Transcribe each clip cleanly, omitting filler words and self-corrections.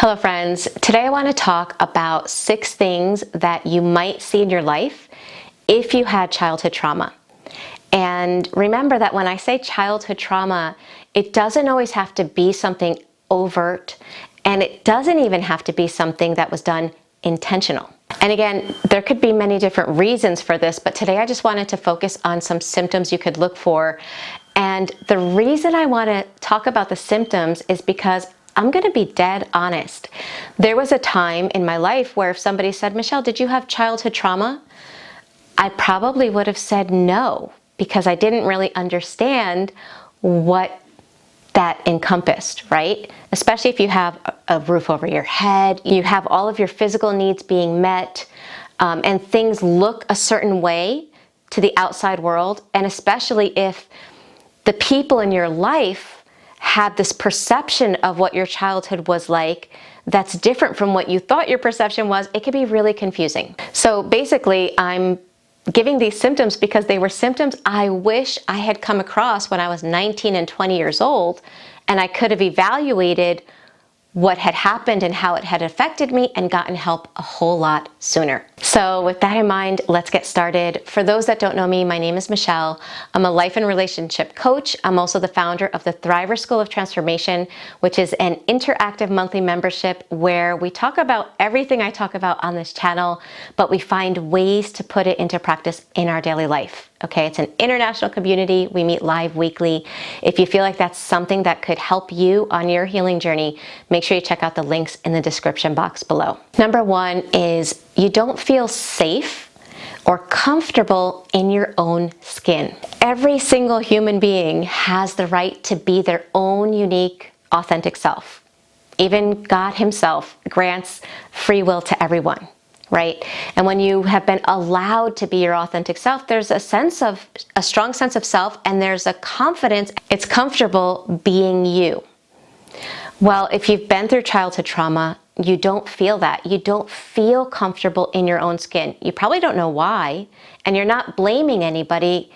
Hello friends, today I want to talk about 6 things that you might see in your life if you had childhood trauma. And remember that when I say childhood trauma, it doesn't always have to be something overt, and it doesn't even have to be something that was done intentional. And again, there could be many different reasons for this, but today I just wanted to focus on some symptoms you could look for. And the reason I want to talk about the symptoms is because I'm going to be dead honest. There was a time in my life where if somebody said, Michelle, did you have childhood trauma? I probably would have said no, because I didn't really understand what that encompassed, right? Especially if you have a roof over your head, you have all of your physical needs being met, and things look a certain way to the outside world, and especially if the people in your life had this perception of what your childhood was like that's different from what you thought your perception was, it could be really confusing. So basically, I'm giving these symptoms because they were symptoms I wish I had come across when I was 19 and 20 years old, and I could have evaluated what had happened and how it had affected me and gotten help a whole lot sooner. So with that in mind, let's get started. For those that don't know me, my name is Michelle. I'm a life and relationship coach. I'm also the founder of the Thriver School of Transformation, which is an interactive monthly membership where we talk about everything I talk about on this channel, but we find ways to put it into practice in our daily life. Okay, it's an international community. We meet live weekly. If you feel like that's something that could help you on your healing journey, make sure you check out the links in the description box below. Number 1 is you don't feel safe or comfortable in your own skin. Every single human being has the right to be their own unique, authentic self. Even God himself grants free will to everyone. Right? And when you have been allowed to be your authentic self, there's a strong sense of self, and there's a confidence. It's comfortable being you. Well, if you've been through childhood trauma, you don't feel that. You don't feel comfortable in your own skin. You probably don't know why, and you're not blaming anybody.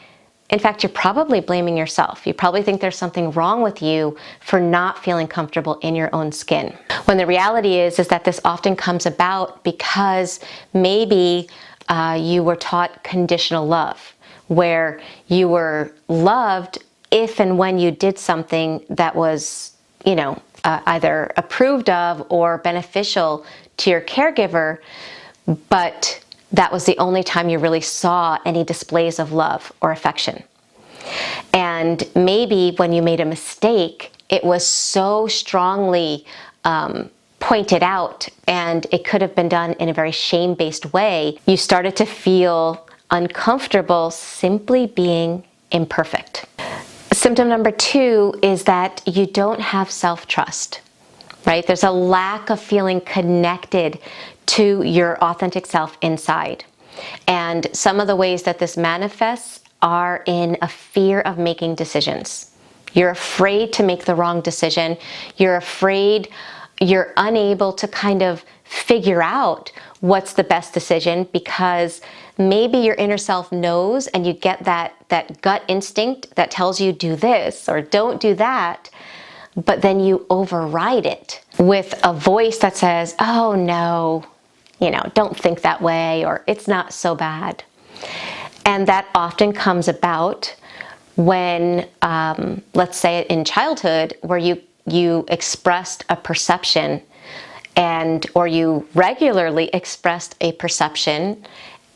In fact, you're probably blaming yourself. You probably think there's something wrong with you for not feeling comfortable in your own skin. When the reality is that this often comes about because maybe you were taught conditional love, where you were loved if and when you did something that was, either approved of or beneficial to your caregiver, but that was the only time you really saw any displays of love or affection. And maybe when you made a mistake, it was so strongly pointed out, and it could have been done in a very shame-based way, you started to feel uncomfortable simply being imperfect. Symptom number 2 is that you don't have self-trust, right? There's a lack of feeling connected to your authentic self inside. And some of the ways that this manifests are in a fear of making decisions. You're afraid to make the wrong decision. You're afraid, you're unable to kind of figure out what's the best decision, because maybe your inner self knows, and you get that gut instinct that tells you do this or don't do that, but then you override it with a voice that says, oh no, don't think that way, or it's not so bad. And that often comes about when, let's say in childhood, where you expressed a perception, or you regularly expressed a perception,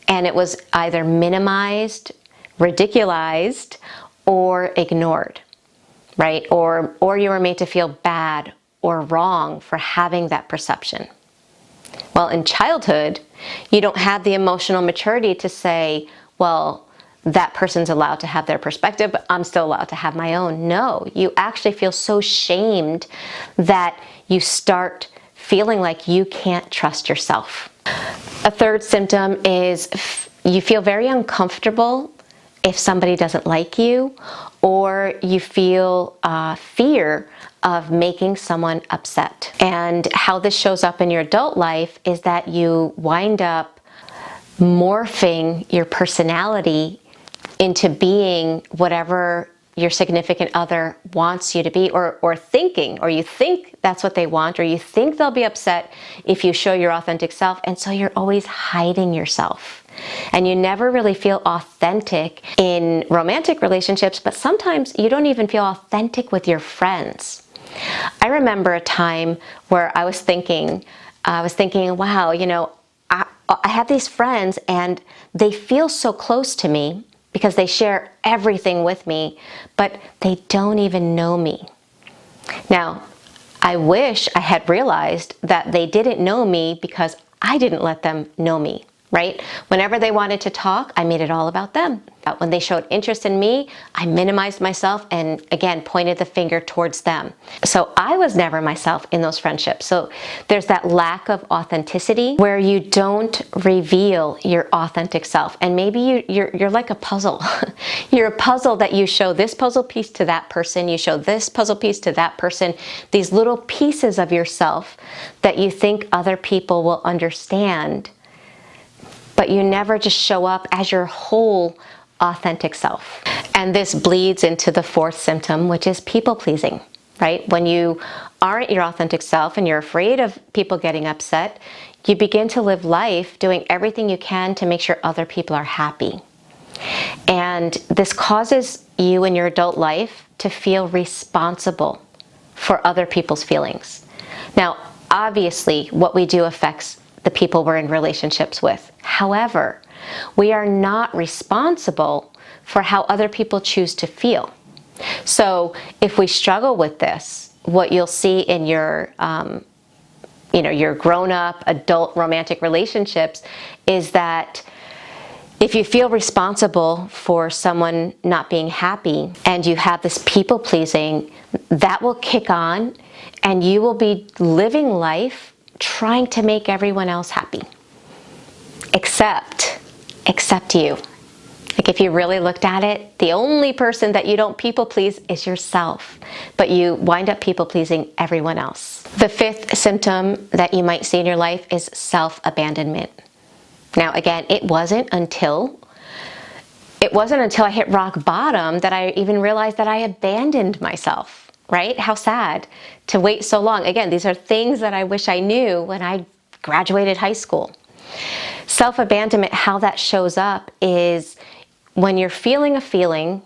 and it was either minimized, ridiculized, or ignored, right? Or you were made to feel bad or wrong for having that perception. Well, in childhood, you don't have the emotional maturity to say, well, that person's allowed to have their perspective, but I'm still allowed to have my own. No, you actually feel so shamed that you start feeling like you can't trust yourself. A third symptom is you feel very uncomfortable if somebody doesn't like you, or you feel fear of making someone upset. And how this shows up in your adult life is that you wind up morphing your personality into being whatever your significant other wants you to be, or you think that's what they want, or you think they'll be upset if you show your authentic self, and so you're always hiding yourself. And you never really feel authentic in romantic relationships, but sometimes you don't even feel authentic with your friends. I remember a time where I was thinking, wow, I have these friends and they feel so close to me because they share everything with me, but they don't even know me. Now, I wish I had realized that they didn't know me because I didn't let them know me, right? Whenever they wanted to talk, I made it all about them. When they showed interest in me, I minimized myself and again pointed the finger towards them. So I was never myself in those friendships. So there's that lack of authenticity where you don't reveal your authentic self. And maybe you're like a puzzle. You're a puzzle that you show this puzzle piece to that person, you show this puzzle piece to that person, these little pieces of yourself that you think other people will understand, but you never just show up as your whole authentic self. And this bleeds into the fourth symptom, which is people pleasing, right? When you aren't your authentic self and you're afraid of people getting upset, you begin to live life doing everything you can to make sure other people are happy. And this causes you in your adult life to feel responsible for other people's feelings. Now, obviously, what we do affects the people we're in relationships with. However, we are not responsible for how other people choose to feel. So if we struggle with this, what you'll see in your grown-up adult romantic relationships is that if you feel responsible for someone not being happy and you have this people pleasing, that will kick on and you will be living life trying to make everyone else happy. Except you. Like if you really looked at it, the only person that you don't people please is yourself, but you wind up people pleasing everyone else. The fifth symptom that you might see in your life is self-abandonment. Now again, it wasn't until I hit rock bottom that I even realized that I abandoned myself, right? How sad to wait so long. Again, these are things that I wish I knew when I graduated high school. Self-abandonment, how that shows up is when you're feeling a feeling,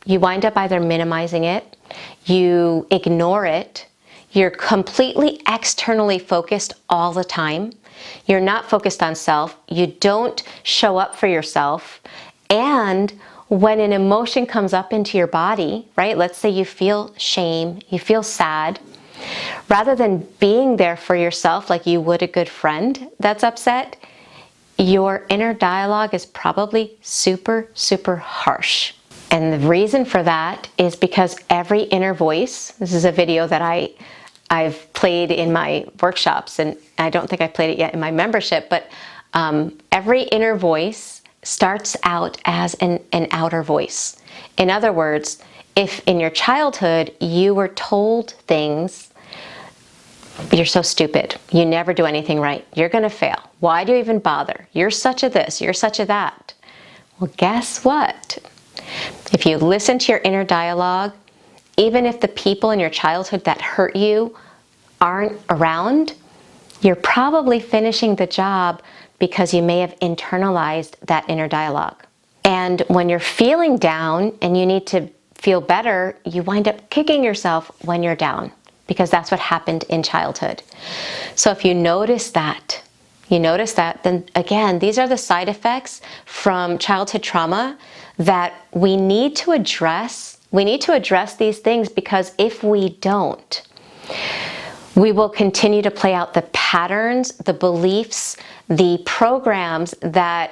you wind up either minimizing it, you ignore it, you're completely externally focused all the time, you're not focused on self, you don't show up for yourself, and when an emotion comes up into your body, right, let's say you feel shame, you feel sad, rather than being there for yourself like you would a good friend that's upset, your inner dialogue is probably super, super harsh. And the reason for that is because every inner voice, this is a video that I've played in my workshops, and I don't think I played it yet in my membership, but every inner voice starts out as an outer voice. In other words, if in your childhood you were told things, you're so stupid, you never do anything right, you're gonna fail, why do you even bother, you're such a this, you're such a that. Well, guess what? If you listen to your inner dialogue, even if the people in your childhood that hurt you aren't around, you're probably finishing the job because you may have internalized that inner dialogue. And when you're feeling down and you need to feel better, you wind up kicking yourself when you're down, because that's what happened in childhood. So if you notice that, then again, these are the side effects from childhood trauma that we need to address. We need to address these things, because if we don't, we will continue to play out the patterns, the beliefs, the programs that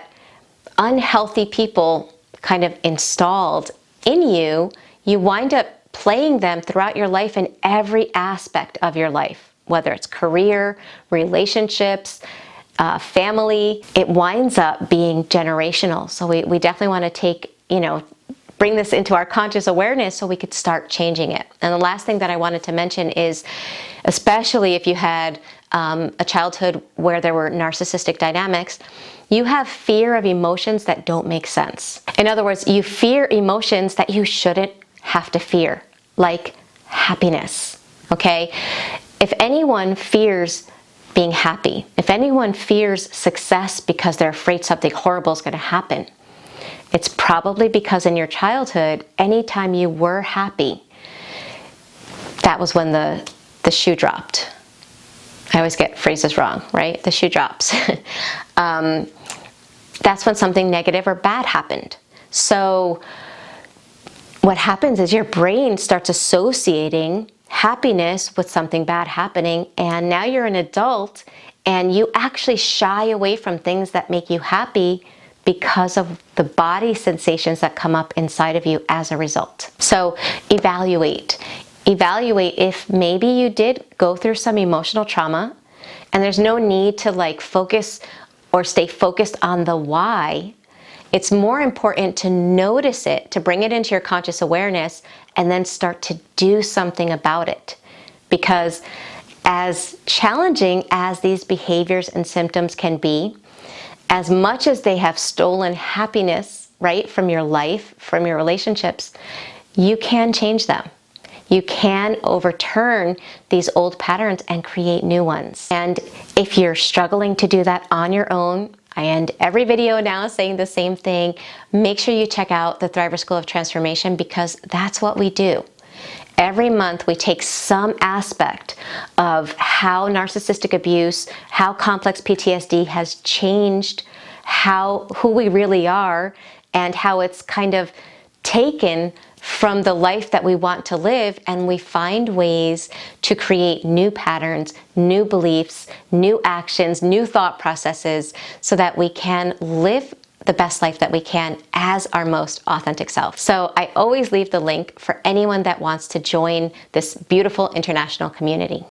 unhealthy people kind of installed in you. You wind up playing them throughout your life in every aspect of your life, whether it's career, relationships, family. It winds up being generational. So we definitely want to take, bring this into our conscious awareness so we could start changing it. And the last thing that I wanted to mention is, especially if you had a childhood where there were narcissistic dynamics, you have fear of emotions that don't make sense. In other words, you fear emotions that you shouldn't have to fear, like happiness, okay? If anyone fears being happy, if anyone fears success because they're afraid something horrible is going to happen, it's probably because in your childhood, anytime you were happy, that was when the shoe dropped. I always get phrases wrong, right? The shoe drops. That's when something negative or bad happened. So what happens is your brain starts associating happiness with something bad happening, and now you're an adult and you actually shy away from things that make you happy because of the body sensations that come up inside of you as a result. So evaluate if maybe you did go through some emotional trauma, and there's no need to like focus or stay focused on the why. It's more important to notice it, to bring it into your conscious awareness, and then start to do something about it. Because as challenging as these behaviors and symptoms can be, as much as they have stolen happiness, right, from your life, from your relationships, you can change them. You can overturn these old patterns and create new ones. And if you're struggling to do that on your own, I end every video now saying the same thing. Make sure you check out the Thriver School of Transformation, because that's what we do. Every month we take some aspect of how narcissistic abuse, how complex PTSD has changed who we really are, and how it's kind of taken from the life that we want to live, and we find ways to create new patterns, new beliefs, new actions, new thought processes, so that we can live the best life that we can as our most authentic self. So I always leave the link for anyone that wants to join this beautiful international community.